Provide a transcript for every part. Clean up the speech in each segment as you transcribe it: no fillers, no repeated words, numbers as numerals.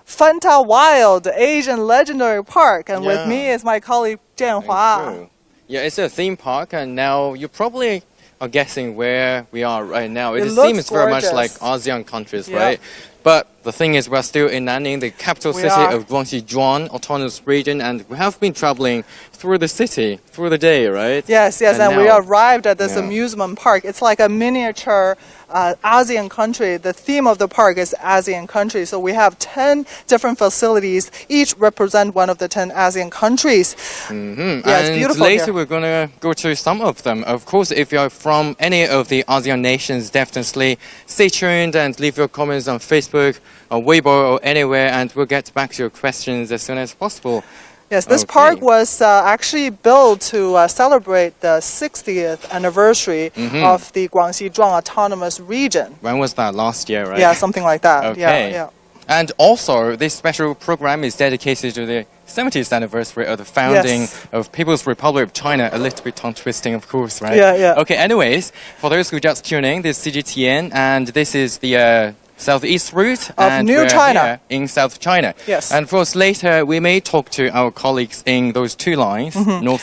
Fantawild, the Asian legendary park. And with me is my colleague Jianhua. Yeah, it's a theme park, and now you probably are guessing where we are right now. It looks seems very much like ASEAN countries, right? But the thing is, we're still in Nanning, the capital city of Guangxi Zhuang Autonomous Region, and we have been traveling through the city, through the day, right? Yes, and we arrived at this amusement park. It's like a miniature ASEAN country. The theme of the park is ASEAN country. So we have 10 different facilities, each represent one of the 10 ASEAN countries. Yeah, it's beautiful later here. We're going to go to some of them. Of course, if you're from any of the ASEAN nations, definitely stay tuned and leave your comments on Facebook, on Weibo, or anywhere, and we'll get back to your questions as soon as possible. Yes, this park was actually built to celebrate the 60th anniversary of the Guangxi Zhuang Autonomous Region. When was that? Last year, right? Yeah, something like that. Okay. Yeah. And also, this special program is dedicated to the 70th anniversary of the founding of People's Republic of China. A little bit tongue-twisting, of course, right? Yeah. Okay, anyways, for those who just tune in, this is CGTN, and this is the southeast route of New China in South China. Yes. And of course, later we may talk to our colleagues in those two lines,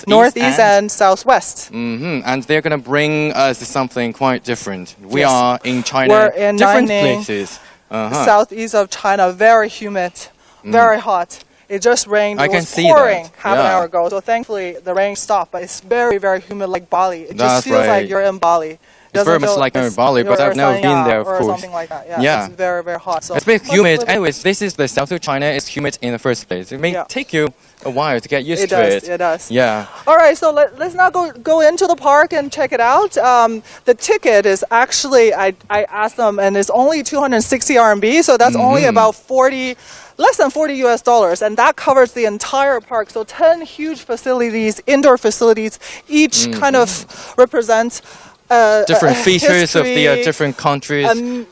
northeast and southwest. And they're going to bring us something quite different. We Yes. are in China, We're in different Nanning, places. Southeast of China, very humid, very hot. It just rained. It was pouring half an hour ago. So thankfully the rain stopped, but it's very, very humid like Bali. It just feels like you're in Bali. It's very much like in Bali, but I've never been there, of course. Or something like that. Yeah. It's very, very hot. So it's a bit humid. Anyways, this is the south of China. It's humid in the first place. It may take you a while to get used to it. It does. Yeah. All right, so let's now go into the park and check it out. The ticket is actually, I asked them, and it's only 260 RMB, so that's only about less than $40 US, and that covers the entire park. So 10 huge facilities, indoor facilities, each kind of represents different features of the different countries,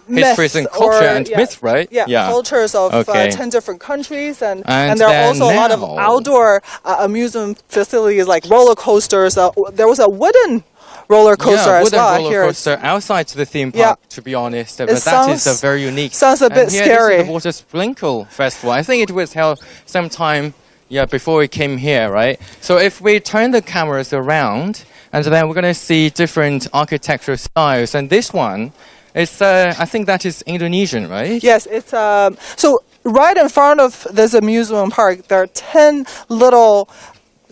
histories and culture and myth, right? Yeah, cultures of 10 different countries, and there are also a lot of outdoor amusement facilities like roller coasters. There was a wooden roller coaster as well. Roller coaster outside the theme park, to be honest, but that is very unique. Sounds a bit scary. This is the Water Sprinkle Festival. I think it was held sometime before we came here, right? So if we turn the cameras around, and then we're going to see different architectural styles. And this one is, I think that is Indonesian, right? Yes, it's so right in front of this amusement park, there are 10 little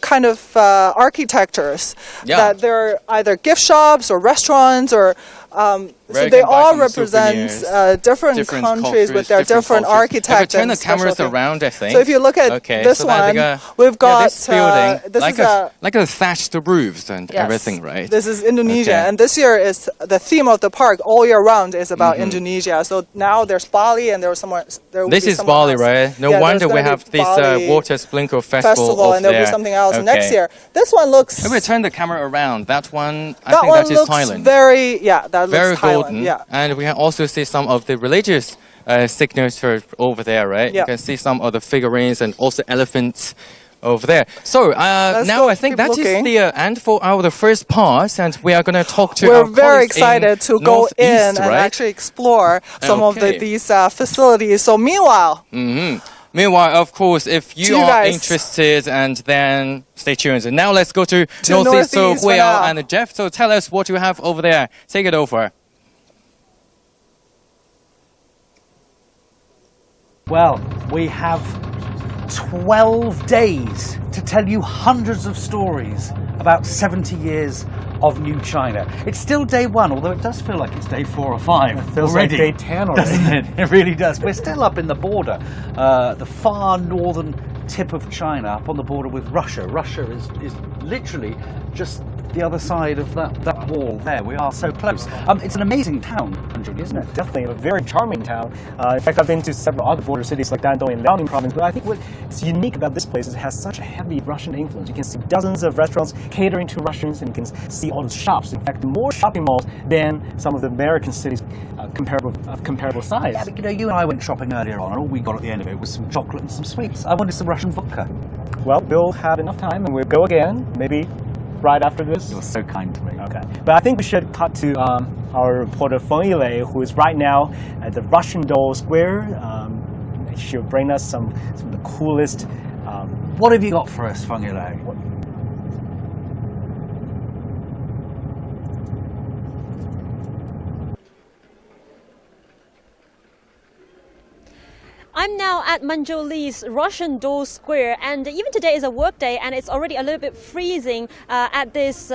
kind of architectures that they're either gift shops or restaurants or so they all represent different countries with their different architects. Turn the cameras around, I think. So if you look at this one, we've got this building, this like a thatched roofs and everything, right? This is Indonesia, and this year is the theme of the park all year round is about Indonesia. So now there's Bali, and this is Bali, right? No wonder we have this Water Sprinkle Festival, and there'll be something else next year. This one looks. If we turn the camera around, that one, I think that is Thailand. Very golden, and we can also see some of the religious signatures over there, right? You can see some of the figurines and also elephants over there. So now I think that is the end for the first part, and we are going to talk to our colleagues. We're very excited to go in and actually explore some of these facilities. So meanwhile, of course, if you are interested, and then stay tuned. And now let's go to Northeast. So Huiyao and Jeff. So tell us what you have over there. Take it over. Well, we have 12 days to tell you hundreds of stories about 70 years of New China. It's still day one, although it does feel like it's day 4 or 5. It feels like day 10 already. Doesn't it? It really does. We're still up in the border, the far northern tip of China, up on the border with Russia. Russia is literally just the other side of that wall there. We are so close. It's an amazing town, Manzhouli, isn't it? Definitely a very charming town. In fact, I've been to several other border cities like Dandong and Liaoning province, but I think what's unique about this place is it has such a heavy Russian influence. You can see dozens of restaurants catering to Russians, and you can see all the shops. In fact, more shopping malls than some of the American cities comparable size. Yeah, but you and I went shopping earlier on, and all we got at the end of it was some chocolate and some sweets. I wanted some Russian vodka. Well, we'll have enough time, and we'll go again, maybe right after this. You're so kind to me. Okay. But I think we should cut to our reporter Fantawild, who is right now at the Russian Doll Square she'll bring us some of the coolest. What have you got for us, Fantawild? I'm now at Manzhouli's Russian Doll Square, and even today is a work day, and it's already a little bit freezing at this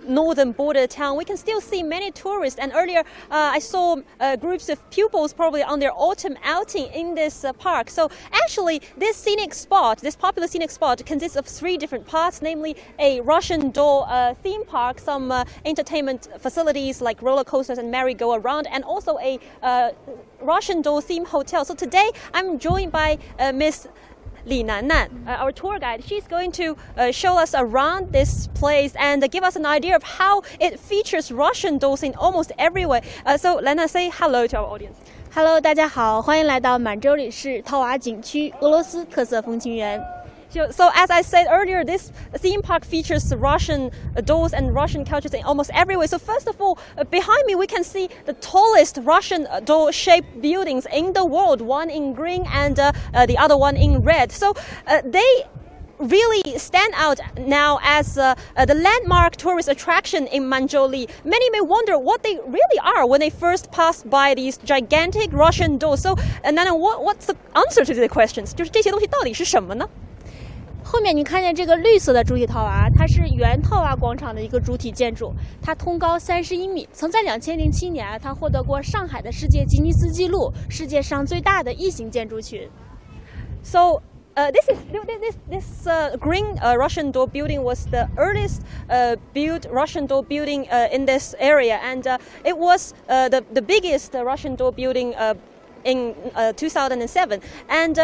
northern border town. We can still see many tourists, and earlier I saw groups of pupils probably on their autumn outing in this park. So actually this scenic spot, this popular scenic spot, consists of 3 different parts, namely a Russian doll theme park, some entertainment facilities like roller coasters and merry-go-round, and also a Russian doll theme hotel. So today I'm joined by Miss Nanning, our tour guide. She's going to show us around this place and give us an idea of how it features Russian dolls in almost everywhere. So Lena, say hello to our audience. Hello， 大家好，欢迎来到满洲里市套娃景区俄罗斯特色风情园。So as I said earlier, this theme park features Russian dolls and Russian cultures in almost everywhere. So first of all, behind me we can see the tallest Russian doll-shaped buildings in the world, one in green and the other one in red. So they really stand out now as the landmark tourist attraction in Manzhouli. Many may wonder what they really are when they first pass by these gigantic Russian dolls. So Nanning, what's the answer to the questions? 就是这些东西到底是什么呢？后面你看见这个绿色的主体套娃，它是原套娃广场的一个主体建筑，它通高31米，曾在2007年它获得过上海的世界吉尼斯纪录，世界上最大的异形建筑群。So this green Russian doll building was the earliest built Russian doll building in this area, and it was the biggest Russian doll building in 2007, and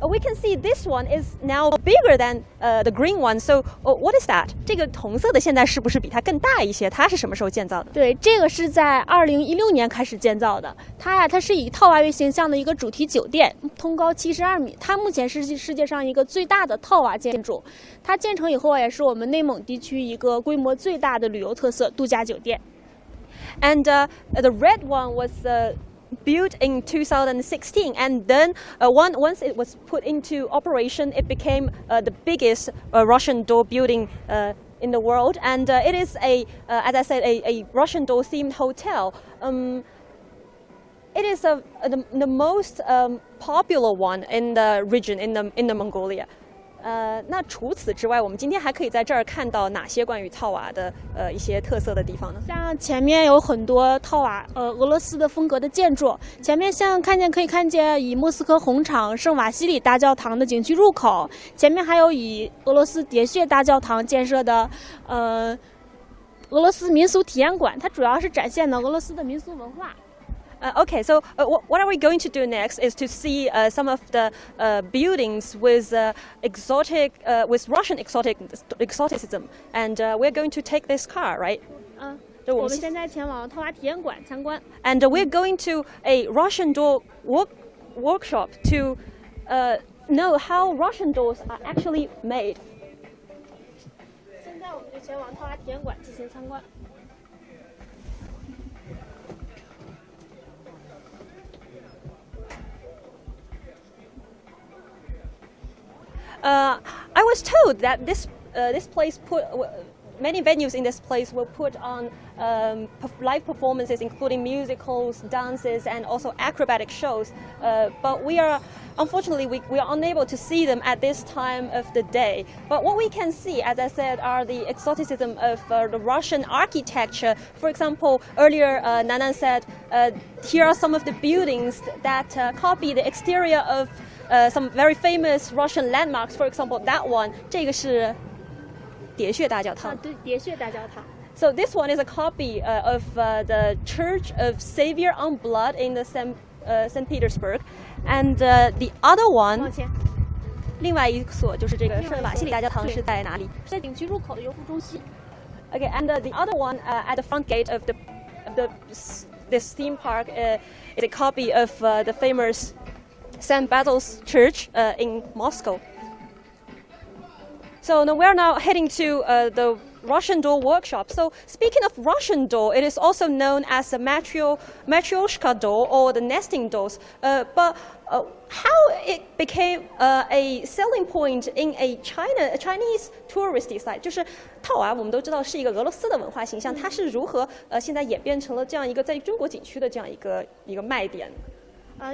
we can see this one is now bigger than the green one. So what is that? 这个红色的现在是不是比它更大一些？它是什么时候建造的？对，这个是在2016年开始建造的。它是以套娃为形象的一个主题酒店，通高72米。它目前是世界上一个最大的套娃建筑。它建成以后也是我们内蒙地区一个规模最大的旅游特色度假酒店。And the red one was built in 2016, and then once it was put into operation, it became the biggest Russian doll building in the world, and it is as I said, a Russian doll themed hotel. It is the most popular one in the region in the Mongolia. 那除此之外，我们今天还可以在这儿看到哪些关于套娃的一些特色的地方呢？像前面有很多套娃俄罗斯的风格的建筑，前面可以看见以莫斯科红场圣瓦西里大教堂的景区入口，前面还有以俄罗斯喋血大教堂建设的俄罗斯民俗体验馆，它主要是展现的俄罗斯的民俗文化。Okay, so what are we going to do next is to see some of the buildings with with Russian exoticism, and we're going to take this car, right? 我们现在前往套娃体验馆参观。And we're going to a Russian doll workshop to know how Russian dolls are actually made. 现在我们就前往套娃体验馆进行参观。I was told that this place many venues in this place will put on live performances, including musicals, dances, and also acrobatic shows. But unfortunately, we are unable to see them at this time of the day. But what we can see, as I said, are the exoticism of the Russian architecture. For example, earlier Nanning said, here are some of the buildings that copy the exterior of some very famous Russian landmarks. For example, that one, 这个是喋血大教堂。对，喋血大教堂。So this one is a copy of the Church of Savior on Blood in the St. Petersburg, and the other one. 往前。另外一所就是这个圣瓦西里大教堂是在哪里？在景区入口的游服中心。Okay, and the other one at the front gate of this theme park is a copy of the famous St. Basil's Church in Moscow. So now we're heading to the Russian doll workshop. So speaking of Russian doll, it is also known as the matryoshka doll or the nesting dolls. But how it became a selling point in a Chinese touristy site， 就是套娃，我们都知道是一个俄罗斯的文化形象，它是如何现在演变成了这样一个在中国景区的这样一个卖点？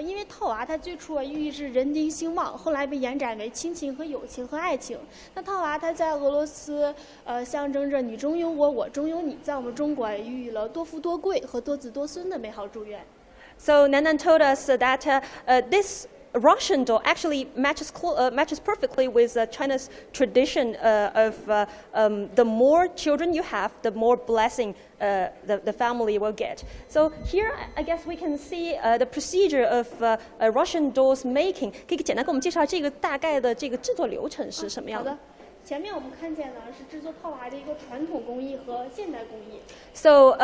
因为套娃它最初寓意是人丁兴旺，后来被延展为亲情和友情和爱情。那套娃它在俄罗斯象征着你中有我，我中有你，在我们中国寓意了多富多贵和多子多孙的美好祝愿。So Nanning told us that this Russian doll actually matches perfectly with China's tradition of the more children you have, the more blessing the family will get. So here, I guess we can see the procedure of Russian dolls making. 可以简单给我们介绍这个大概的这个制作流程是什么样的？好的，前面我们看见的是制作套娃的一个传统工艺和现代工艺。So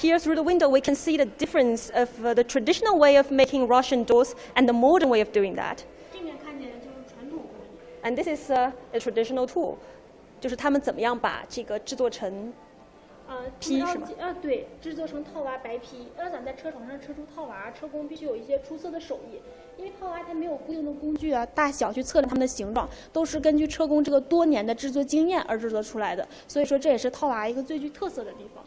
here through the window, we can see the difference of the traditional way of making Russian dolls and the modern way of doing that. 这面看见的就是传统工艺。And this is a traditional tool. 就是他们怎么样把这个制作成皮是吗？对，制作成套娃白皮。要想在车床上车出套娃，车工必须有一些出色的手艺。因为套娃它没有固定的工具大小去测量它们的形状，都是根据车工这个多年的制作经验而制作出来的。所以说这也是套娃一个最具特色的地方。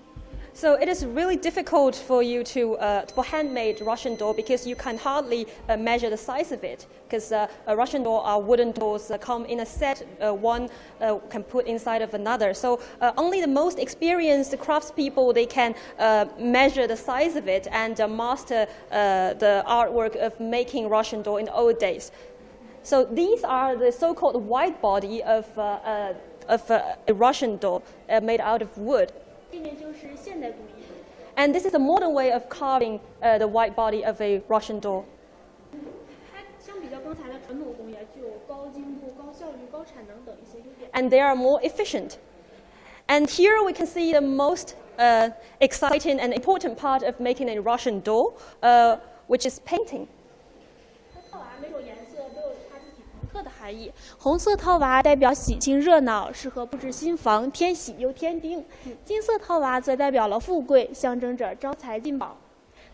So it is really difficult for you for handmade Russian doll because you can hardly measure the size of it because Russian doll are wooden dolls come in a set, one can put inside of another. So only the most experienced craftspeople they can measure the size of it and master the artwork of making Russian doll in the old days. So these are the so-called white body of a Russian doll made out of wood. 这面就是现代工艺。And this is a modern way of carving the white body of a Russian doll. 它相比较刚才的传统工艺具有高精度、高效率、高产能等一些优点。And they are more efficient. And here we can see the most exciting and important part of making a Russian doll, which is painting. 套娃每种颜色都有它自己独特的含义。红色套娃代表喜庆热闹，适合布置新房，添喜又添丁。金色套娃则代表了富贵，象征着招财进宝。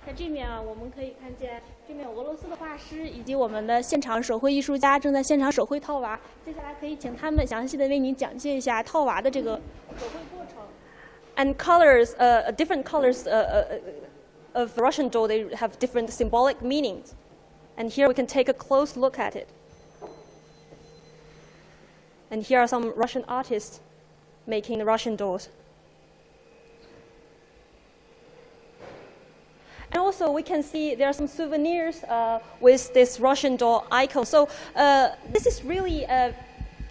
在这面我们可以看见，这面有俄罗斯的画师以及我们的现场手绘艺术家正在现场手绘套娃。接下来可以请他们详细的为您讲解一下套娃的这个手绘过程。And colors, different colors of Russian doll, they have different symbolic meanings. And here we can take a close look at it. And here are some Russian artists making the Russian dolls. And also we can see there are some souvenirs with this Russian doll icon. So this is really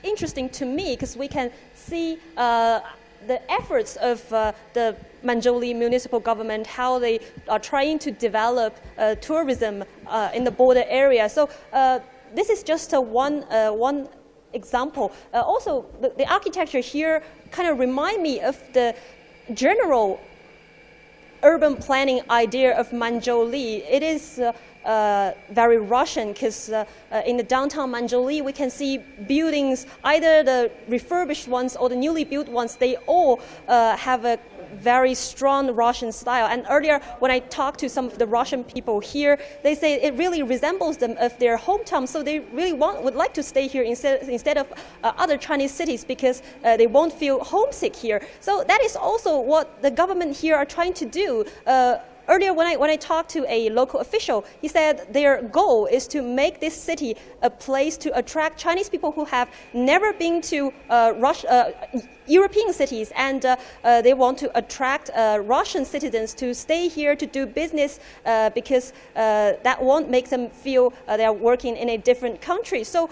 interesting to me because we can see the efforts of the Manzhouli municipal government, how they are trying to develop tourism in the border area. So this is just one example. Also, the architecture here kind of remind me of the general urban planning idea of Manzhouli. It is very Russian because in the downtown Manzhouli we can see buildings, either the refurbished ones or the newly built ones, they all have a very strong Russian style. And earlier when I talked to some of the Russian people here, they say it really resembles them of their hometown, so they really would like to stay here instead of other Chinese cities because they won't feel homesick here. So that is also what the government here are trying to do. Earlier, when I talked to a local official, he said their goal is to make this city a place to attract Chinese people who have never been to European cities, and they want to attract Russian citizens to stay here to do business because that won't make them feel they are working in a different country. So.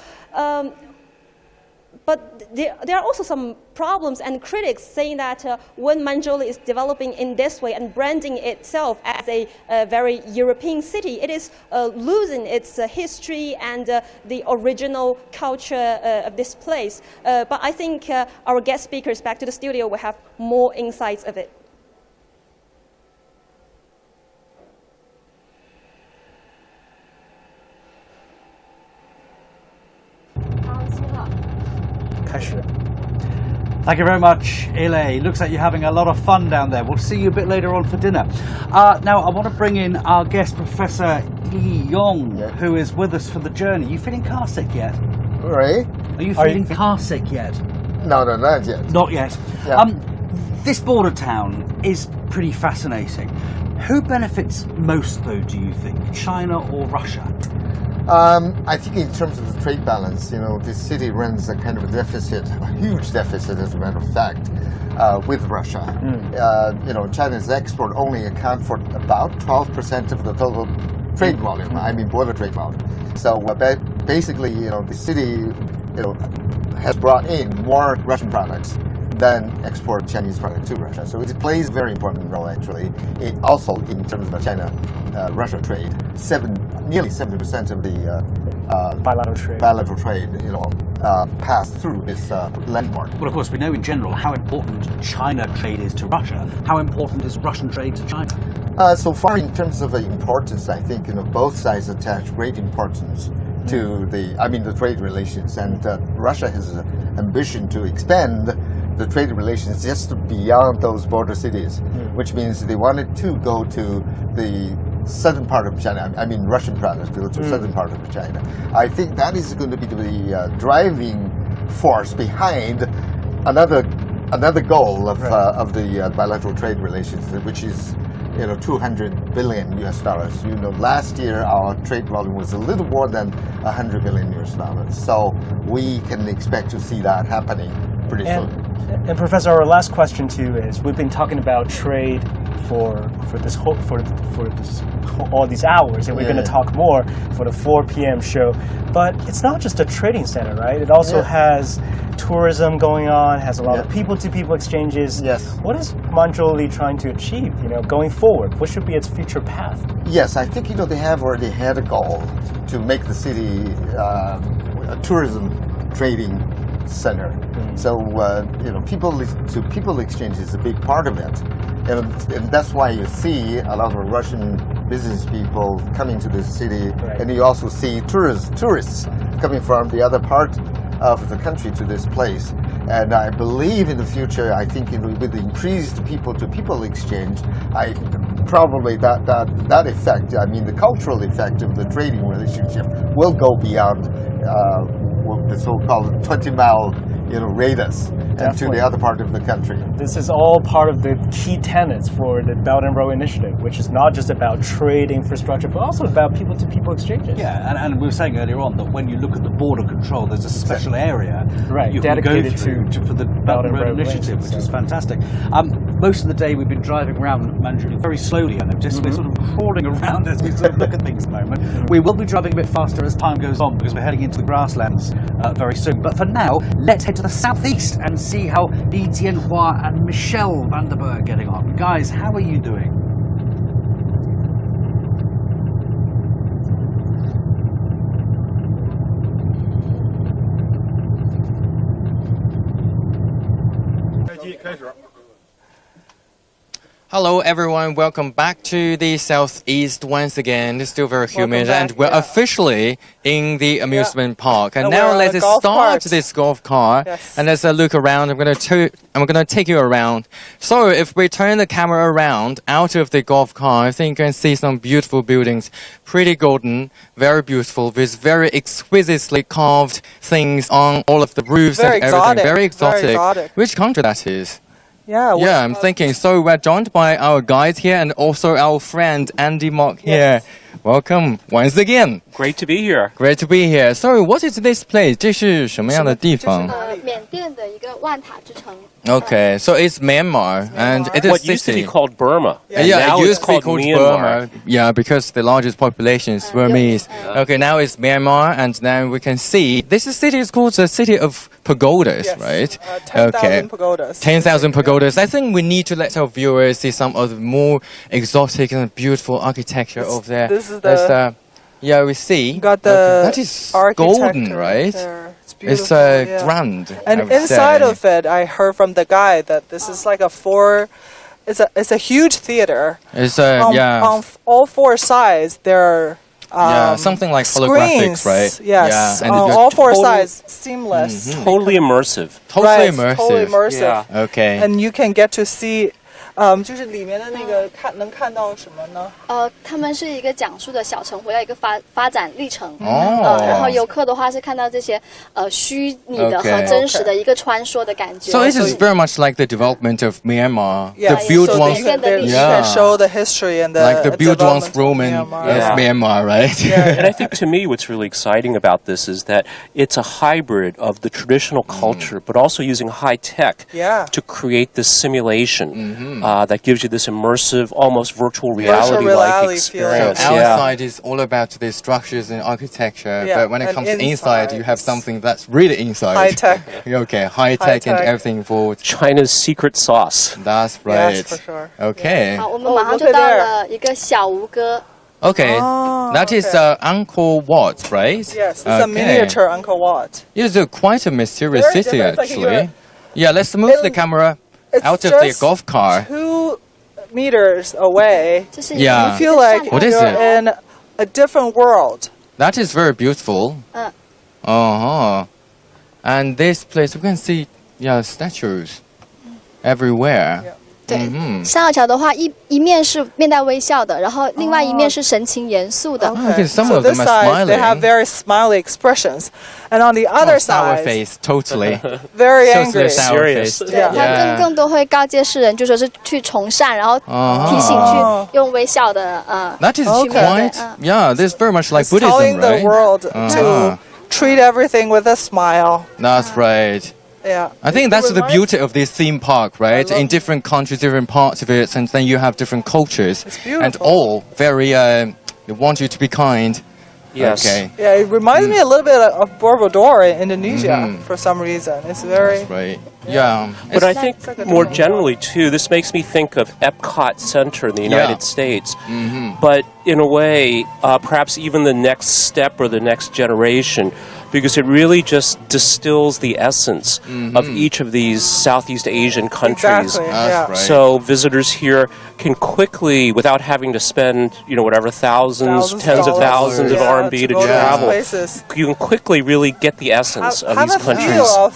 But there are also some problems and critics saying that when Manzhouli is developing in this way and branding itself as a very European city, it is losing its history and the original culture of this place. But I think our guest speakers back to the studio will have more insights of it. 开始。Thank you very much, Ile. Looks like you're having a lot of fun down there. We'll see you a bit later on for dinner. Now, I want to bring in our guest, Professor Yi Yong, who is with us for the journey. You feeling car sick yet? Right? Are you feeling car sick yet? No, not yet. Not yet. Yeah. This border town is pretty fascinating. Who benefits most, though, do you think? China or Russia? I think in terms of the trade balance, this city runs a kind of a deficit, a huge deficit, as a matter of fact, with Russia. China's export only account for about 12% of the total trade volume. I mean, border trade volume. So basically, the city, has brought in more Russian products than export Chinese products to Russia. So it plays a very important role, actually. It also, in terms of the China-Russia trade, nearly 70% of the bilateral trade, pass through this landmark. Well, of course, we know in general how important China trade is to Russia. How important is Russian trade to China? So far, in terms of importance, I think both sides attach great importance to the trade relations, and Russia has an ambition to expand the trade relations just beyond those border cities, which means they wanted to go to the southern part of China. I mean, Russian products go to the southern part of China. I think that is going to be the driving force behind another goal of the bilateral trade relations, which is 200 billion US dollars. Last year our trade volume was a little more than 100 billion US dollars. So we can expect to see that happening pretty soon. And Professor, our last question to you is: we've been talking about trade for all these hours, and we're going to talk more for the 4 p.m. show. But it's not just a trading center, right? It also has tourism going on, has a lot of people-to-people exchanges. Yes. What is Manzhouli trying to achieve, going forward? What should be its future path? Yes, I think, they have already had a goal to make the city a tourism trading center. So, people-to-people exchange is a big part of it. And that's why you see a lot of Russian business people coming to this city, and you also see tourists coming from the other part of the country to this place. And I believe in the future, I think with the increased people-to-people exchange, probably that effect, the cultural effect of the trading relationship will go beyond the so-called 20-mile radius and to the other part of the country. This is all part of the key tenets for the Belt and Road Initiative, which is not just about trade infrastructure, but also about people-to-people exchanges. Yeah, and we were saying earlier on that when you look at the border control, there's a special area you dedicated can go for the Belt and Road Initiative, which is fantastic. Most of the day we've been driving around Manzhouli very slowly, I noticed. We're sort of crawling around as we sort of look at things at the moment. We will be driving a bit faster as time goes on because we're heading into the grasslands very soon. But for now, let's head to the southeast and see how Li Jianhua and Michelle Vanderberg are getting on. Guys, how are you doing? Hello everyone, welcome back to the southeast once again. It's still very humid and we're officially in the amusement park. And now let's start this golf cart and let's look around. I'm going to take you around. So if we turn the camera around out of the golf cart, I think you can see some beautiful buildings, pretty golden, very beautiful, with very exquisitely carved things on all of the roofs and everything. Very exotic. Which country that is? Yeah, I'm thinking. So we're joined by our guide here and also our friend Andy Mock here. Welcome once again. Great to be here. Great to be here. So what is this place? 这是什么样的地方？缅甸的一个万塔之城。Okay, so it's Myanmar and it is what used to be called Burma. Yeah, it used to be called Myanmar. Burma. Yeah, because the largest population is Burmese. Okay, now it's Myanmar, and then we can see this city is called the city of pagodas, right? 10,000 pagodas. 10,000 pagodas. I think we need to let our viewers see some of the more exotic and beautiful architecture over there. This is the... we see. Got the that is golden, right? There. It's grand. And inside of it, I heard from the guy that this is like it's a huge theater. It's on all four sides, there are something like holographics, screens. right? Yes, Yeah, and on you're all four total- sides, seamless. Totally immersive. totally Right, immersive. Totally immersive. Yeah. Okay. And you can get to see 就是里面的那个能看到什么呢？他们是一个讲述的小城回来一个发展历程。然后游客的话是看到这些虚拟的和真实的一个穿梭的感觉。 So this is very much like the development of Myanmar. Yeah, the build so once, you can yeah. show the history and the like the build once development of Roman Myanmar. of Myanmar, right? And I think to me what's really exciting about this is that it's a hybrid of the traditional culture, but also using high tech to create this simulation that gives you this immersive, almost virtual reality-like experience. So outside is all about the structures and architecture, but when it comes to inside, you have something that's really inside. High tech. Okay, high tech and everything involved. China's secret sauce. That's right. Yes, for sure. Okay. 好，我们马上就到了一个小吴哥。 Okay, that is Angkor Wat, right? Yes, it's a miniature Angkor Wat. It is quite a mysterious Very city, different, it's like actually. Yeah, let's move the camera out of the just golf car. 2 meters away. Yeah. You feel like What is you're it? in a different world. That is very beautiful. And this place, we can see, statues everywhere. 对，三号桥的话，一面是面带微笑的，然后另外一面是神情严肃的。 Okay, some So of them this are side, they have smiling. very smiley expressions. And on the other Sour side, face, totally. very Shows angry. the sour face. 对，他更多会告诫世人，就说是去从善，然后提醒去用微笑的That is 去面对 quite, yeah, this is very much like It's Buddhism, telling the right? world to treat everything with a smile. That's right. Yeah. I think that's the beauty of this theme park, right? love In different countries, different parts of it, and then you have different cultures. It's beautiful. And all very, they want you to be kind. Yes. Okay. Yeah, it reminds me a little bit of Borobudur in Indonesia for some reason. It's very... Right. Yeah. But I think more generally, too, this makes me think of Epcot Center in the United States. But in a way, perhaps even the next step or the next generation, because it really just distills the essence of each of these Southeast Asian countries. Exactly, That's right. So visitors here can quickly, without having to spend, whatever thousands, tens of thousands of RMB to go travel, places. you can quickly really get the essence of Have these a feel countries. of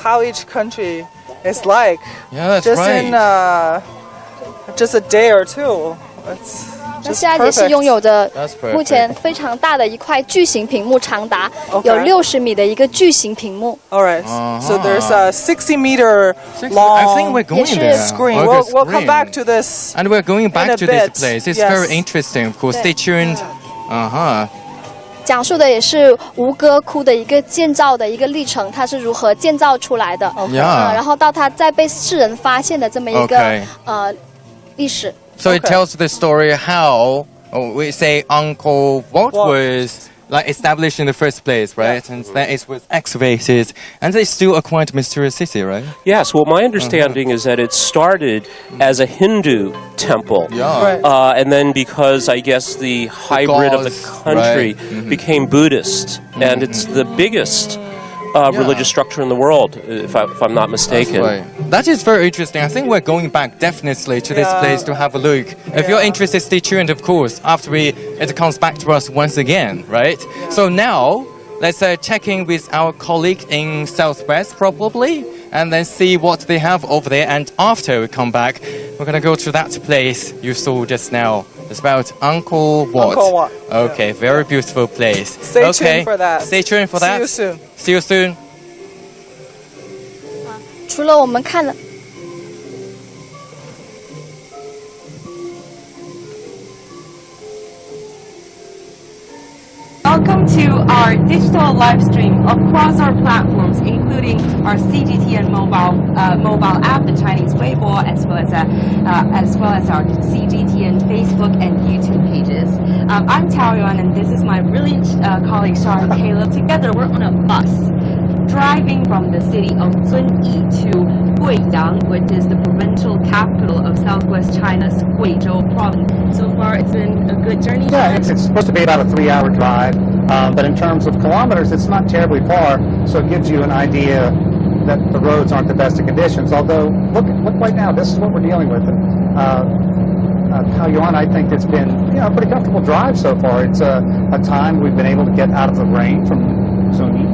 how each country is like. Yeah, that's just right. in just a day or two. It's 那 just 现在也是 perfect. 拥有着 That's perfect. 目前非常大的一块巨型屏幕，长达 Okay. 有60米的一个巨型屏幕。 All right. So there's a 60-meter long I think we're going Yes, there. screen. Oh, We'll, the we'll come screen. back to this. And we're going back in a to this bit. place. It's Yes. very interesting, of course. Stay tuned. 讲述的也是吴哥窟的一个建造的一个历程，它是如何建造出来的， Yeah. 然后到它再被世人发现的这么一个 Okay. 历史。 So it tells the story how we say Angkor Wat was like established in the first place, right? And then it was excavated, and it's still a quite mysterious city, right? Yes, well, my understanding is that it started as a Hindu temple. Yeah. And then because I guess the hybrid of the gods, country right. became Buddhist, and it's the biggest religious structure in the world, if I'm not mistaken. Right. That is very interesting. I think we're going back definitely to this place to have a look. If you're interested, stay tuned, of course, after it comes back to us once again, right? So now, let's check in with our colleague in Southwest, probably, and then see what they have over there. And after we come back, we're going to go to that place you saw just now. It's about Angkor Wat. Angkor Wat. Okay, very beautiful place. Stay tuned for that. Stay tuned for that. See you soon. See you soon. 除了我们看了。 Welcome to our digital live stream across our platforms, including our CGTN mobile app, the Chinese Weibo, as well as our CGTN Facebook and YouTube pages. I'm Taoyuan, and this is my brilliant colleague Sean Taylor. Together, we're on a bus driving from the city of Zunyi to Guiyang, which is the provincial capital of southwest China's Guizhou province. So far, it's been a good journey. Yeah, it's supposed to be about a 3-hour drive, but in terms of kilometers, it's not terribly far, so it gives you an idea that the roads aren't the best of conditions. Although, look right now, this is what we're dealing with. And, Taoyuan, I think it's been a pretty comfortable drive so far. It's a time we've been able to get out of the rain from Zuni,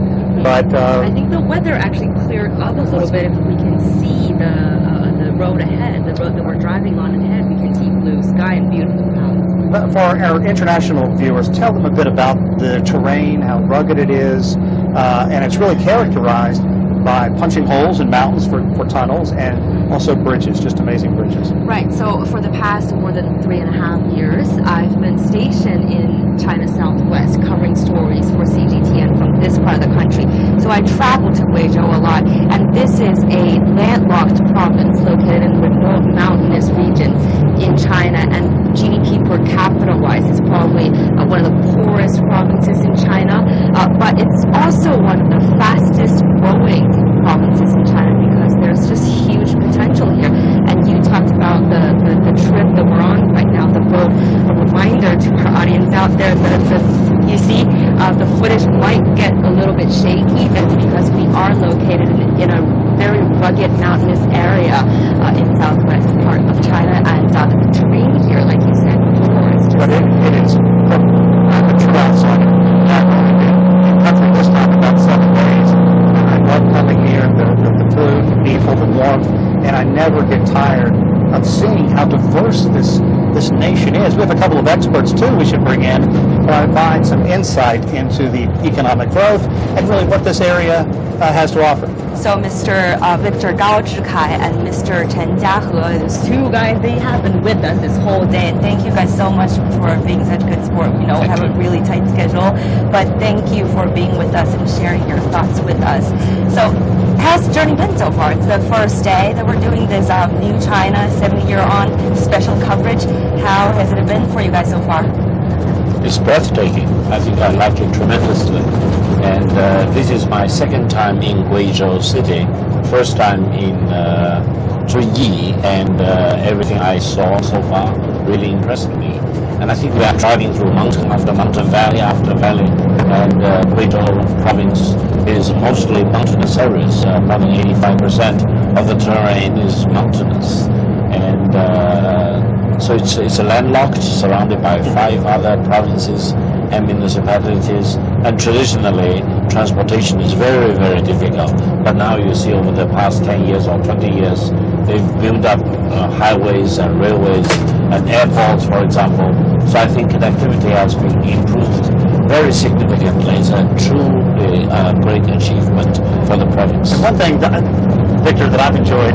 but I think the weather actually cleared up a little bit. If we can see the road ahead, the road that we're driving on ahead, we can see blue sky and beautiful mountains. For our international viewers, tell them a bit about the terrain, how rugged it is, and it's really characterized by punching holes in mountains for tunnels and also bridges, just amazing bridges. Right, so for the past more than 3.5 years, I've been stationed in China Southwest covering stories for CGTN from this part of the country. So I travel to Guizhou a lot, and this is a landlocked province located in a remote mountainous region in China, and GDP per capita wise is probably one of the poorest provinces in China, but it's also one of the fastest growing provinces in China because there's just huge potential here. And you talked about the trip that we're on right now, the road. A reminder to our audience out there that you see the footage might get a little bit shaky. That's because we are located in a very rugged mountainous area in southwest part of China, and the terrain here, like you said before, is just... But it is the true outside. I've only been in country this time about 7 days. I love coming here, the food, the people, the warmth, and I never get tired of seeing how diverse this nation is. We have a couple of experts too we should bring in to provide some insight into the economic growth and really what this area has to offer. So Mr. Victor Gao Zhikai and Mr. Chen Jiahe, those two guys, they have been with us this whole day. And thank you guys so much for being such good sport. We know we have a really tight schedule, but thank you for being with us and sharing your thoughts with us. So how's the journey been so far? It's the first day that we're doing this New China 70-year-on special coverage. How has it been for you guys so far? It's breathtaking. I think I like it tremendously. And this is my second time in Guizhou City, first time in Zunyi, and everything I saw so far really impressed me. And I think we are driving through mountain after mountain, valley after valley, and Guizhou province is mostly mountainous areas. More than 85% of the terrain is mountainous. And so it's landlocked, surrounded by 5 other provinces and municipalities, and traditionally transportation is very, very difficult. But now you see over the past 10 years or 20 years, they've built up highways and railways and airports, for example. So I think connectivity has been improved very significantly. It's a truly great achievement for the province. And one thing, Victor, that I've enjoyed,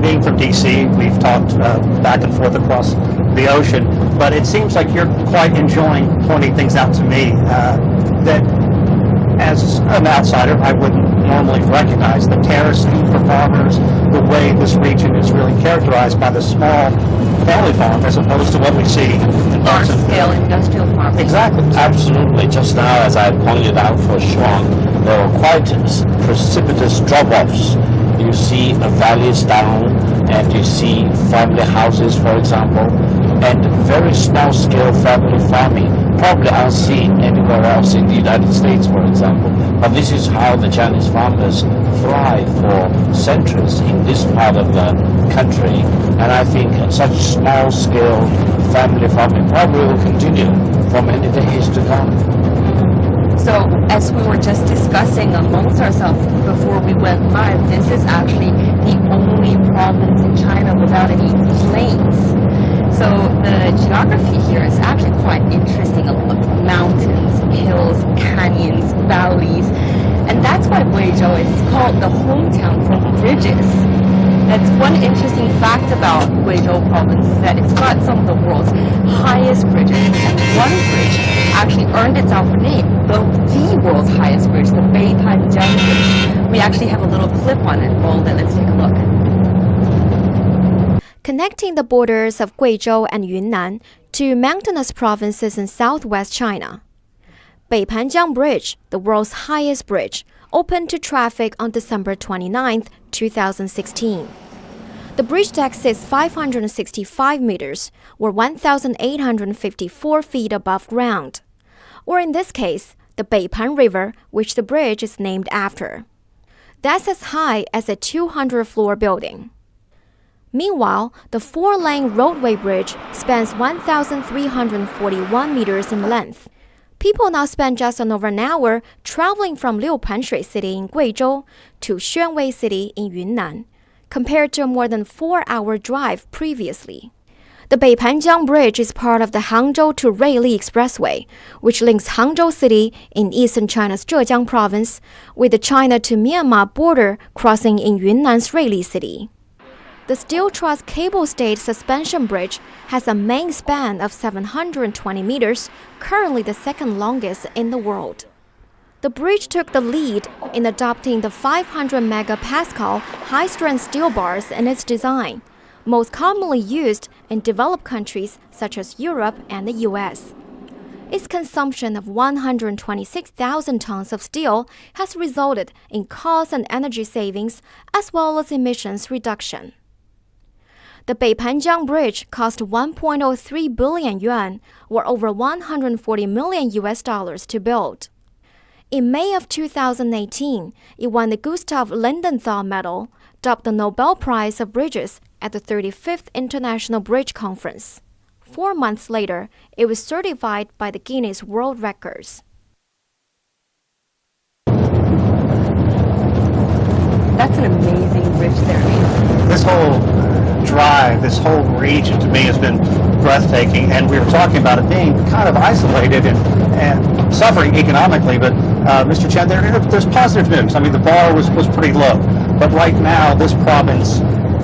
being from DC, we've talked back and forth across the ocean, but it seems like you're quite enjoying pointing things out to me that, as an outsider, I wouldn't normally recognize. The terracing for farmers, the way this region is really characterized by the small family farm as opposed to what we see in large-scale industrial farming. Exactly. Absolutely. Just now, as I pointed out for Shuang, there were quite precipitous drop-offs. You see valleys down, and you see family houses, for example, and very small-scale family farming, probably unseen anywhere else in the United States, for example. But this is how the Chinese farmers thrive for centuries in this part of the country. And I think such small-scale family farming probably will continue for many decades to come. So as we were just discussing amongst ourselves before we went live, this is actually the only province in China without any plains. So the geography here is actually quite interesting. Mountains, hills, canyons, valleys. And that's why Guizhou is called the hometown for bridges. That's one interesting fact about Guizhou province is that it's got some of the world's highest bridges. And one bridge actually earned its own name, the world's highest bridge, the Beipanjiang Bridge. We actually have a little clip on it. Roll it. Let's take a look. Connecting the borders of Guizhou and Yunnan to mountainous provinces in southwest China. Beipanjiang Bridge, the world's highest bridge, opened to traffic on December 29, 2016. The bridge deck sits 565 meters, or 1,854 feet above ground, or in this case, the Beipan River, which the bridge is named after. That's as high as a 200-floor building. Meanwhile, the 4-lane roadway bridge spans 1,341 meters in length. People now spend just over an hour traveling from Liupanshui City in Guizhou to Xuanwei City in Yunnan, compared to a more than 4-hour drive previously. The Beipanjiang Bridge is part of the Hangzhou to Ruili Expressway, which links Hangzhou City in eastern China's Zhejiang province with the China to Myanmar border crossing in Yunnan's Ruili City. The steel truss cable-stayed suspension bridge has a main span of 720 meters, currently the second longest in the world. The bridge took the lead in adopting the 500 megapascal high-strength steel bars in its design, most commonly used in developed countries such as Europe and the US. Its consumption of 126,000 tons of steel has resulted in cost and energy savings as well as emissions reduction. The Beipanjiang Bridge cost 1.03 billion yuan, or over $140 million to build. In May of 2018, it won the Gustav Lindenthal Medal, dubbed the Nobel Prize of Bridges at the 35th International Bridge Conference. 4 months later, it was certified by the Guinness World Records. That's an amazing bridge there. This whole drive, this whole region to me has been breathtaking, and we were talking about it being kind of isolated and suffering economically, but Mr. Chen, there's positive news. I mean, the bar was pretty low, but right now this province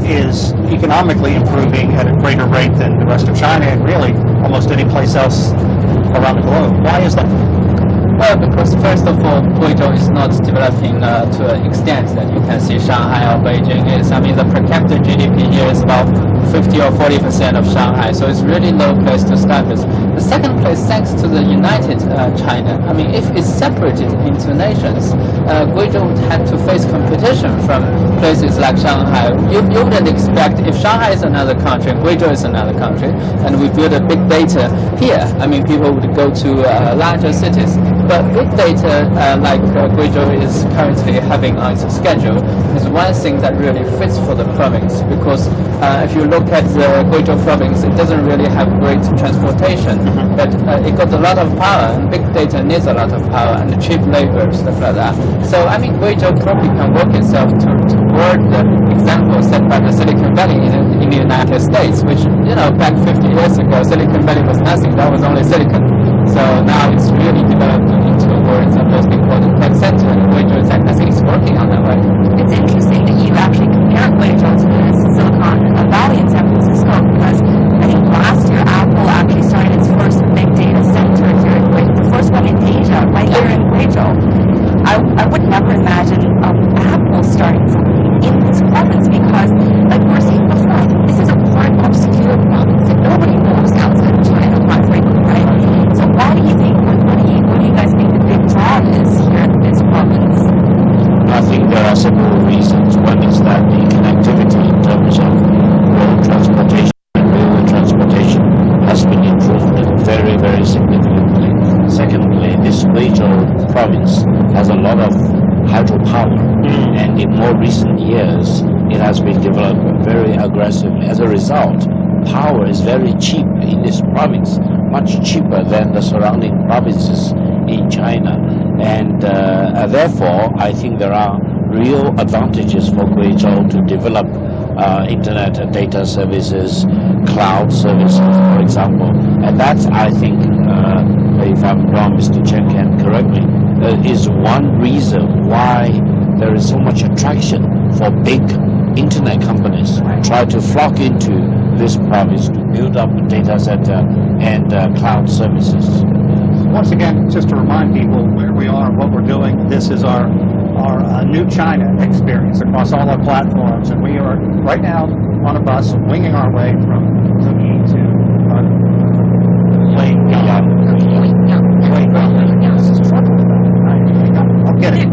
is economically improving at a greater rate than the rest of China and really almost any place else around the globe. Why is that? Well, because first of all, Guizhou is not developing to an extent that you can see Shanghai or Beijing is. I mean, the per capita GDP here is about 50 or 40% of Shanghai, so it's really low place to start with. The second place, thanks to the united China. I mean, if it's separated into nations, Guizhou would have to face competition from places like Shanghai. You wouldn't expect if Shanghai is another country, Guizhou is another country, and we build a big data here. I mean, people would go to larger cities. But big data, like Guizhou is currently having on its schedule, is one thing that really fits for the province. Because if you look at the Guizhou province, it doesn't really have great transportation, but it got a lot of power, and big data needs a lot of power and cheap labor, stuff like that. So I mean, Guizhou probably can work itself toward the example set by the Silicon Valley in the United States, which, you know, back 50 years ago, Silicon Valley was nothing. That was only silicon. So now it's really developed into the world's most important tech center, and Guizhou is, I think, is working on that way. It's interesting that you actually compare Guizhou to the Silicon Valley in San Francisco, because I think last year Apple actually started its first big data center here in Guizhou, the first one in Asia, right here in Guizhou. I would never imagine Apple starting something in this province, because, like we were saying before, this is a quite obscure province that nobody knows outside of China, quite frankly, right? So why do you think, what do you guys think the big draw is here in this province? I think there are several reasons. One is that the connectivity in terms of road transportation and railway transportation has been improved very, very significantly. Secondly, this Guizhou province has a lot of hydropower, and in more recent years, it has been developed very aggressively. As a result, power is very cheap in this province, much cheaper than the surrounding provinces in China. And therefore, I think there are real advantages for Guizhou to develop internet and data services, cloud services, for example. And that's, I think, if I'm wrong, Mr. Chen can correct me, is one reason why there is so much attraction for big internet companies try to flock into this province to build up a data center and cloud services. Once again, just to remind people where we are and what we're doing, this is our new China experience across all our platforms, and we are right now on a bus winging our way from Yi to I'll get it.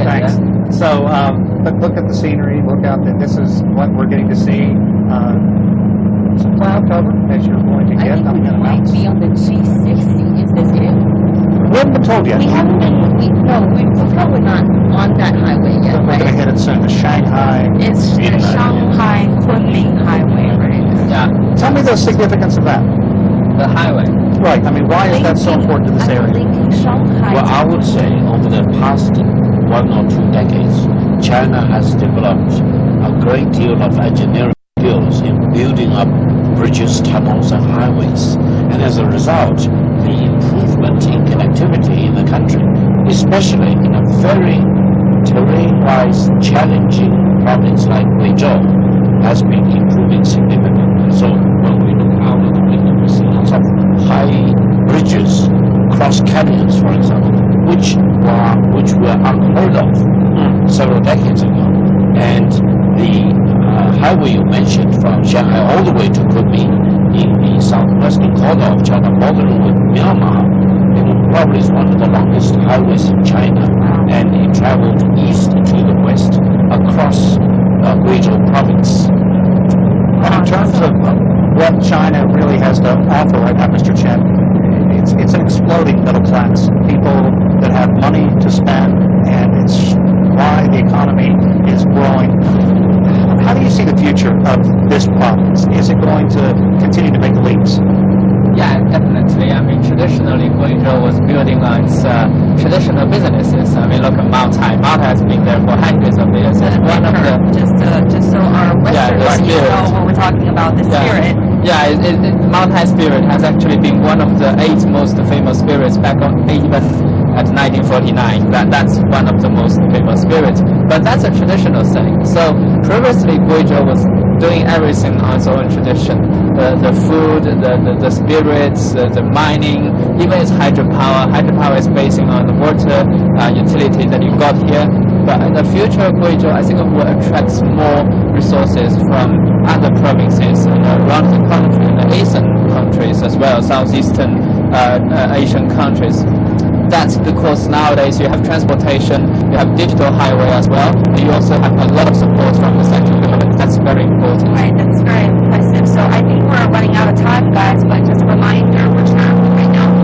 Thanks. So, but look at the scenery, look out there. This is what we're getting to see. Some cloud cover, as you're going to get. I think we might be on the G60. Is this it? We haven't been told yet. We haven't been We're probably not on that highway yet, We're going to hit it soon. The Shanghai. It's the Shanghai Kunming Highway, right? Yeah, Tell me the significance of that. the highway. Right. I mean, why is that so important to this area? Well, I would say over the past 1 or 2 decades, China has developed a great deal of engineering skills in building up bridges, tunnels, and highways. And as a result, the improvement in connectivity in the country, especially in a very terrain-wise challenging province like Guizhou, has been improving significantly. So when we look out of the window, we see lots of high bridges, cross canyons, for example, which were unheard of several decades ago. And the highway you mentioned from Shanghai all the way to Kunming in the southwestern corner of China, bordering with Myanmar, probably is one of the longest highways in China, and it traveled east to the west across Guizhou province. And in terms of what China really has to offer right now, Mr. Chen, it's an exploding middle class. People that have money to spend, and it's why the economy is growing. How do you see the future of this province? Is it going to continue to make leaps? Yeah, definitely. I mean, traditionally, Guizhou was building on its traditional businesses. I mean, look at Manzhouli. Manzhouli has been there for hundreds of years. It's one of the just so our Western audience know what we're talking about, the spirit. Yeah, Manzhouli spirit has actually been one of the 8 most famous spirits back on even at 1949. That's one of the most famous spirits. But that's a traditional thing. So previously, Guizhou was doing everything on its own tradition. The food, the spirits, the mining, even its hydropower. Hydropower is based on the water utility that you got here. But in the future, Guizhou, I think, will attract more resources from other provinces around the country, the ASEAN countries as well, Southeastern Asian countries. That's because nowadays you have transportation, you have digital highway as well, and you also have a lot of support from the central government. That's very important. Right, that's very impressive. So I think we're running out of time, guys, but just a reminder, we're traveling right now.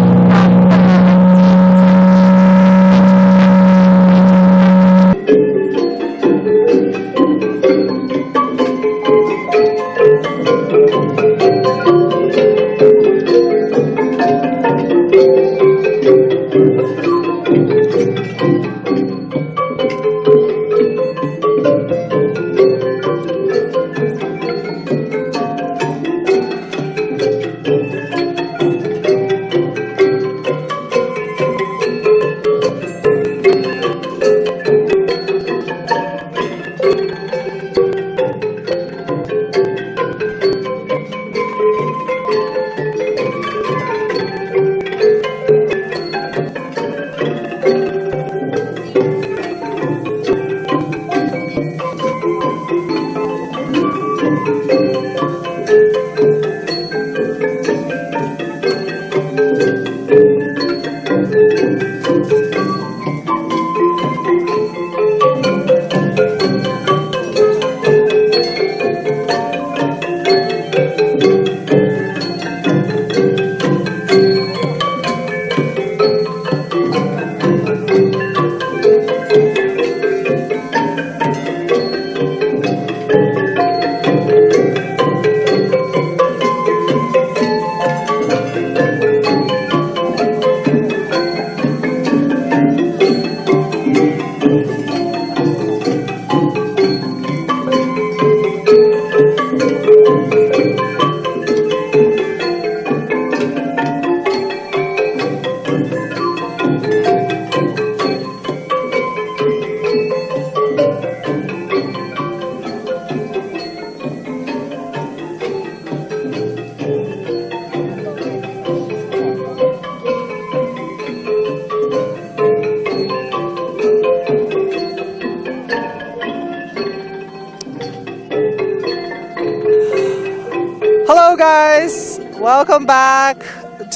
Hello guys, welcome back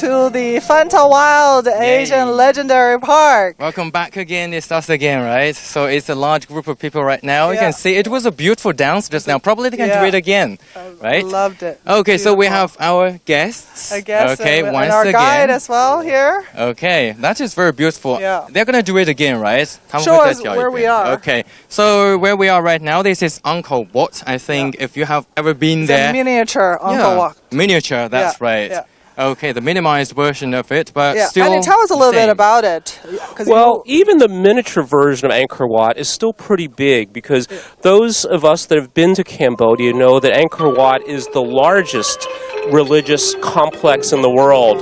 to the Fantawild Asian Legendary Park. Welcome back again. It's us again, right? So it's a large group of people right now. You can see it was a beautiful dance just now. Probably they can do it again, right? I loved it. Okay, so we have our guests. Okay, and once our again. guide as well here. Okay, that is very beautiful. Yeah. They're gonna do it again, right? Show us where we are. Okay, so where we are right now, this is Angkor Wat. I think if you have ever been It's there. a miniature Angkor Wat. Miniature, that's right. Yeah. Okay, the minimized version of it, but still. And tell us a little bit about it. Well, even the miniature version of Angkor Wat is still pretty big because those of us that have been to Cambodia know that Angkor Wat is the largest religious complex in the world.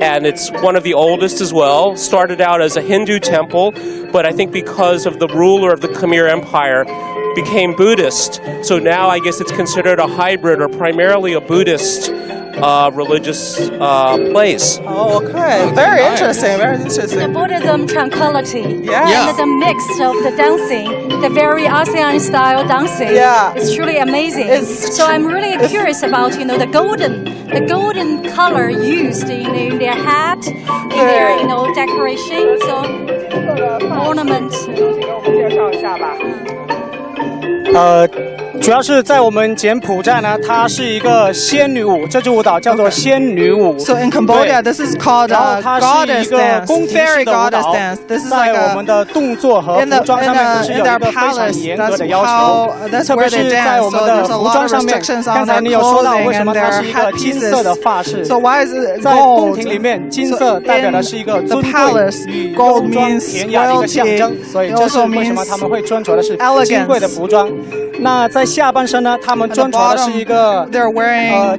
And it's one of the oldest as well. Started out as a Hindu temple, but I think because of the ruler of the Khmer Empire, became Buddhist. So now I guess it's considered a hybrid or primarily a Buddhist religious place. Oh, okay. Very interesting. Very interesting. The Buddhism tranquility. Yeah. And the mix of the dancing, the very ASEAN style dancing. Yeah. It's truly amazing. So I'm really curious about the golden color used in their hat, in their decoration, so ornaments. 主要是在我们柬埔寨呢，它是一个仙女舞，这支舞蹈叫做仙女舞。So in Cambodia, this is called goddess dance, fairy goddess dance. This is like 在我们的动作和服装上面都是有一个非常严格的要求，特别是在我们的服装上面。刚才你有说到为什么它是一个金色的发饰？ So why is it 在宫廷里面，金色代表的是一个尊贵与优庄典雅的一个象征，所以这是为什么他们会穿着的是金贵的服装。那在下半身呢，他们穿着的是一个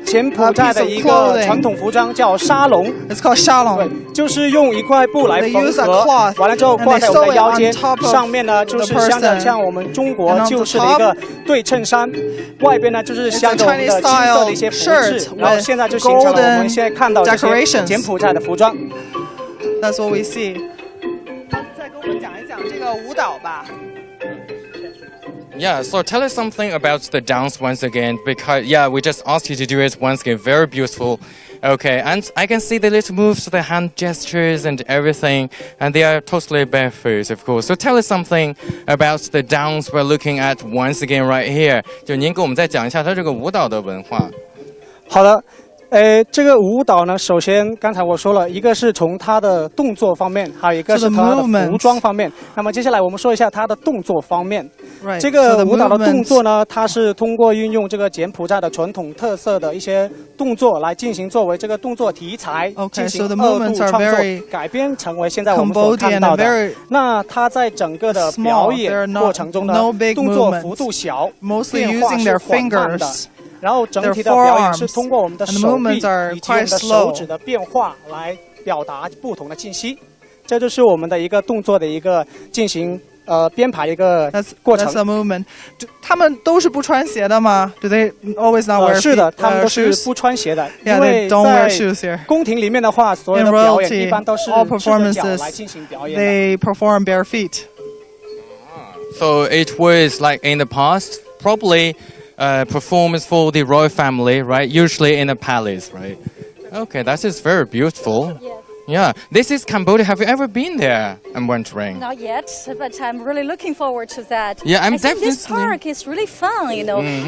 柬埔寨的一个传统服装，叫沙龙。It's called 沙龙。对，就是用一块布来缝合，完了之后挂在我们的腰间，上面呢就是像我们中国旧式的一个对称衫，外边呢就是镶着我们的金色的一些服饰，然后现在就形成了我们现在看到这些柬埔寨的服装。That's what we see. 再跟我们讲一讲这个舞蹈吧。 Yeah, so tell us something about the dance once again, because we just asked you to do it once again. Very beautiful. Okay, and I can see the little moves, the hand gestures and everything, and they are totally barefoot, of course. So tell us something about the dance we're looking at once again right here. 就您给我们再讲一下它这个舞蹈的文化。好的。 这个舞蹈呢，首先刚才我说了一个是从它的动作方面，还有一个是它的服装方面。那么接下来我们说一下它的动作方面。这个舞蹈的动作呢，它是通过运用这个柬埔寨的传统特色的一些动作来进行作为这个动作题材，进行2度创作，改编成为现在我们所看到的。那它在整个的表演过程中呢，动作幅度小，变化是缓慢的。 然后整体的表演是通过我们的手臂以及我们的手指的变化来表达不同的信息，这就是我们的一个动作的一个进行编排一个过程。That's a movement. 他们都是不穿鞋的吗 ？Do they always not wear shoes? 是的，他们都是不穿鞋的。因为在宫廷里面的话，所有的表演一般都是赤着脚来进行表演的。 They perform bare feet. So it was like in the past, probably. Performance for the royal family, right? Usually in a palace, right? Okay, that is very beautiful. Yeah, this is Cambodia. Have you ever been there? I'm wondering. Not yet, but I'm really looking forward to that. Yeah, I think this park is really fun,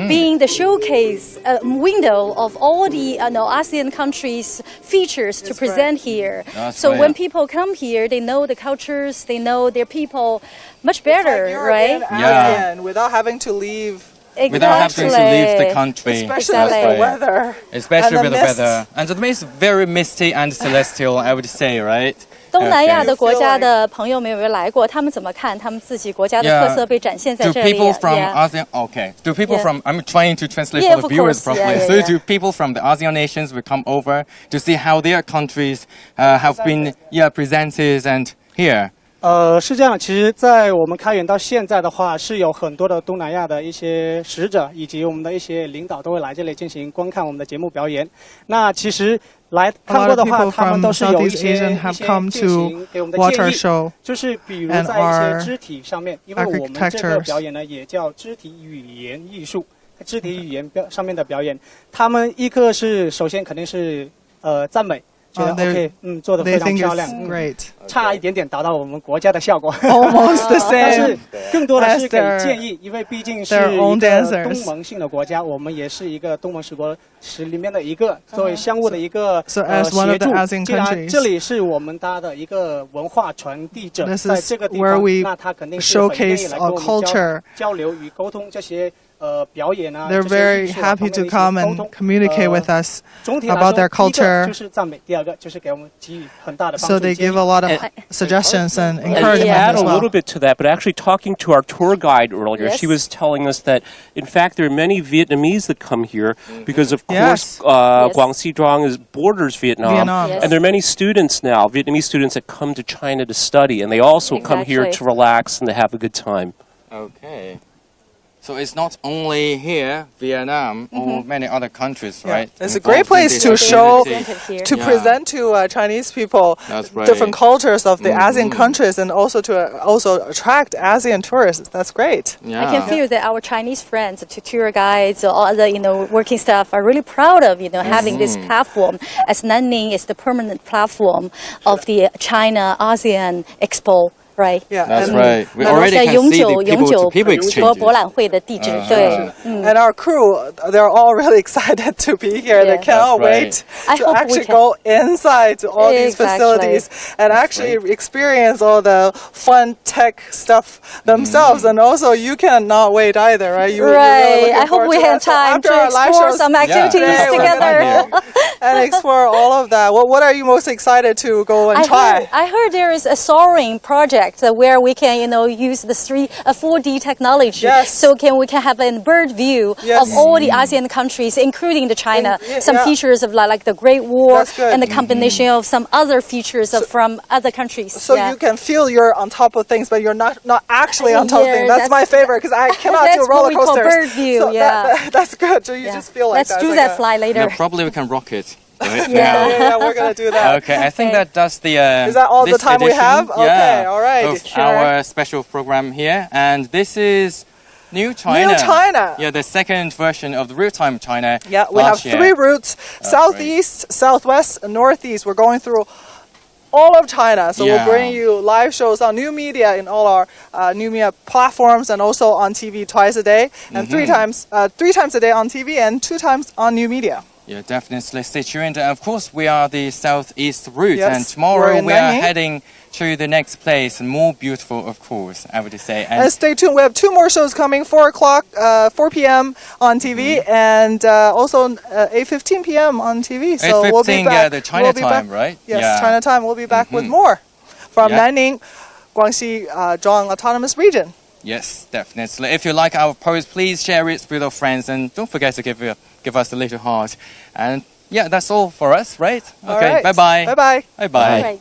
being the showcase window of all the ASEAN countries' features to present here. So when people come here, they know the cultures, they know their people much better, right? Yeah, without having to leave. Exactly. Without having to leave the country. Especially with the weather. Especially with the weather. And the mist is very misty and celestial, I would say, right? 东南亚的国家的朋友们有没有来过？他们怎么看他们自己国家的特色被展现在这里 Do people from ASEAN? Okay. Do people from? I'm trying to translate for the viewers properly. So do people from the ASEAN nations will come over to see how their countries have been presented and here? 是这样，其实，在我们开园到现在的话，是有很多的东南亚的一些使者以及我们的一些领导都会来这里进行观看我们的节目表演。那其实来看过的话，他们都是有一些进行给我们的建议，就是比如在一些肢体上面，因为我们这个表演呢也叫肢体语言艺术，肢体语言上面的表演，他们一个是首先肯定是赞美。觉得 OK， 做得非常漂亮 ，great， 差一点点达到我们国家的效果 ，almost the same， 但是更多的是给建议，因为毕竟是一个东盟性的国家，我们也是一个东盟10国里面的一个，作为相互的一个协助。既然这里是我们大的一个文化传递者，在这个地方，那他肯定是很愿意来跟我们交流与沟通这些。表演啊 They're very happy to come and communicate with us about their culture. 就是赞美，第二个就是给我们给予很大的帮助。So they give a lot of suggestions and encouragement add as a well. little bit to that, but actually talking to our tour guide earlier, she was telling us that in fact there are many Vietnamese that come here because of course Guangxi Zhuang borders Vietnam, and there are many students now, Vietnamese students that come to China to study, and they also come here to relax and to have a good time. Okay. So it's not only here, Vietnam, or many other countries, right? It's a great place to show, to present to Chinese people different cultures of the ASEAN countries, and also to attract ASEAN tourists. That's great. I can feel that our Chinese friends, tour guides, or other working staff are really proud of having this platform, as Nanning is the permanent platform of the China ASEAN Expo. Right. Yeah, that's right. We already can see the people-to-people exchanges. And our crew, they're all really excited to be here. They cannot wait to actually go inside to all these facilities and actually experience all the fun tech stuff themselves. And also, you cannot wait either, right? Right. I hope we have time to explore some activities together and explore all of that. What are you most excited to go and try? I heard there is a soaring project where we can, use the 4D technology, so we can have a bird view of all the ASEAN countries, including the China. Some features of like the Great Wall and the combination of some other features from other countries. So you can feel you're on top of things, but you're not actually on top of things. That's my favorite because I cannot do roller coasters. That's what we call bird view. So that's good. So you just feel like that. Let's do that fly later. No, probably we can rock it. Right yeah, we're gonna do that. Okay, I think that does the. Is that all the time we have? Okay, all right. Of our special program here, and this is New China. New China. Yeah, the second version of the real-time China. Yeah, we have 3 routes: southeast, southwest, and northeast. We're going through all of China, so we'll bring you live shows on new media in all our new media platforms, and also on TV twice a day, and 3 times a day on TV, and 2 times on new media. Yeah, definitely stay tuned. Of course, we are the southeast route, and tomorrow we are heading to the next place, and more beautiful, of course, I would say. And stay tuned. We have 2 more shows coming: 4 p.m. on TV, and also 8:15 p.m. on TV. So we'll be back. The China time, right? Yes, China time. We'll be back with more from Nanning, Guangxi Zhuang Autonomous Region. Yes, definitely. If you like our post, please share it with your friends, and don't forget to give us a little heart. And yeah, that's all for us, right? Okay, bye-bye. Bye-bye. Bye-bye. Right.